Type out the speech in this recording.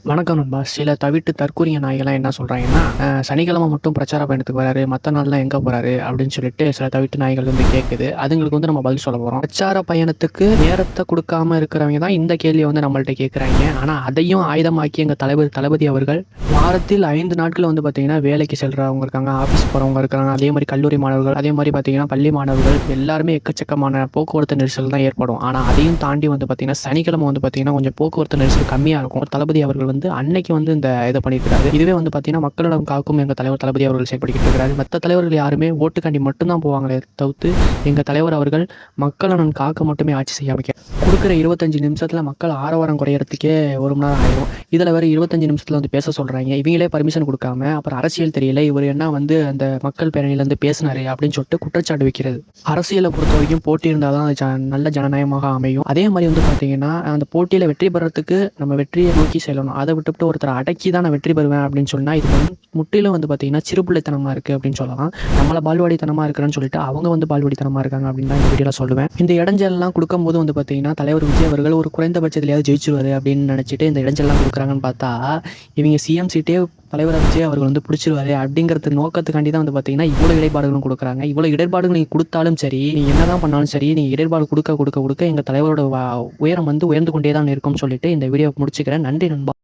வணக்கம் நண்பா. சில தவிட்டு தற்கூறிய நாய்கள்லாம் என்ன சொல்றாங்கன்னா, சனிக்கிழமை மட்டும் பிரச்சார பயணத்துக்கு வராரு, மத்த நாள்லாம் எங்க போறாரு? அப்படின்னு சொல்லிட்டு சில தவிட்டு நாய்கள் வந்து கேட்குது. அதுங்களுக்கு வந்து நம்ம பதில் சொல்ல போறோம். பிரச்சார பயணத்துக்கு நேரத்த குடுக்காம இருக்கிறவங்க தான் இந்த கேள்விய வந்து நம்மள்ட்ட கேட்குறாய்ங்க. ஆனா அதையும் ஆயுதமாக்கி எங்க தலைவர் தளபதி அவர்கள் வாரத்தில் 5 நாட்கள் வந்து பார்த்தீங்கன்னா, வேலைக்கு செல்றவங்க இருக்காங்க, ஆஃபீஸ் போறவங்க இருக்காங்க, அதே மாரி கல்லூரி மாணவர்கள், அதே மாரி பார்த்தீங்கன்னா பள்ளி மாணவர்கள் எல்லாருமே எக்கச்சக்கமான போக்குவரத்து நெரிசல் தான் ஏற்படும். ஆனா அதையும் தாண்டி வந்து பார்த்தீங்கன்னா, சனிக்கிழமை வந்து பார்த்தீங்கன்னா, கொஞ்சம் போக்குவரத்து நெரிசல் கம்மியா இருக்கும். தளபதி அவர்கள் வந்து அன்னைக்கு வந்து இந்த இத பண்ணியிருக்காரு. இதுவே வந்து பார்த்தீங்கன்னா, மக்களிடம் காக்கும் எங்க தலைவர் தளபதி அவர்கள் செயல்பட்டுக்கிட்டு இருக்கிறாரு. மத்த தலைவர்கள் யாருமே ஓட்டுக்காண்டி மட்டும் தான் போவாங்களே தவிர்த்து, எங்க தலைவர் அவர்கள் மக்கள் நலன் காக்க மட்டுமே ஆட்சி செய்ய குடுக்குற 25 நிமிஷத்துல மக்கள் ஆரவாரம் குறையறதுக்கே 1 மணி நேரம் ஆயிரும். இதுல வேற 25 நிமிஷத்துல வந்து பேச சொல்றாய்ங்க. இவங்களே பர்மிஷன் குடுக்காம, அப்புறம் அரசியல் தெரியல, இவரு என்ன வந்து அந்த மக்கள் பேரணியில இருந்து பேசினாரு அப்படின்னு சொல்லிட்டு குற்றச்சாட்டு வைக்கிறது. அரசியல பொறுத்தவரைக்கும் போட்டி இருந்தா தான் அது நல்ல ஜனநாயகமாக அமையும். அதே மாரி வந்து பார்த்தீங்கன்னா, அந்த போட்டியில வெற்றி பெறறதுக்கு நம்ம வெற்றியை நோக்கி செல்லணும். அத விட்டுப்புட்டு ஒருத்தர அடக்கி தான் நான் வெற்றி பெறுவேன் அப்படின்னு சொன்னா, இது வந்து முற்றிலும் வந்து பார்த்தீங்கன்னா, சிறுபிள்ளைத்தனமா இருக்கு அப்படின்னு சொல்லலாம். நம்மள பால்வாடித்தனமா இருக்கிறேன்னு சொல்லிட்டு, அவங்க வந்து பால்வாடித்தனமா இருக்காங்க அப்படின்னு தான் இந்த வீடியோல சொல்லுவேன். இந்த இடைஞ்சல்லாம் குடுக்கும்போது வந்து பார்த்தீங்கன்னா, தலைவர் விஜய் அவர்கள் ஒரு குறைந்தபட்சத்திலயாவது ஜெயிச்சுருவாரு அப்படின்னு நினைச்சுட்டு இந்த இடைஞ்சல்லாம் குடுக்குறாங்கன்னு பார்த்தா, இவங்க சிஎம் சீட்டே தலைவர் விஜய் அவர்கள் வந்து பிடிச்சிருவாரு அப்படிங்கிறது நோக்கத்துக்காண்டி தான் வந்து பார்த்தீங்கன்னா, இவ்வளோ இடர்பாடுகளும் குடுக்குறாங்க. இவ்வளோ இடர்பாடுகள் நீங்க குடுத்தாலும் சரி, நீங்க என்னதான் பண்ணாலும் சரி, நீங்க இடர்பாடு குடுக்க எங்க தலைவரோட உயரம் வந்து உயர்ந்து கொண்டே தான் இருக்கும்னு சொல்லிட்டு இந்த வீடியோவ முடிச்சுக்கிறேன். நன்றி நண்பா.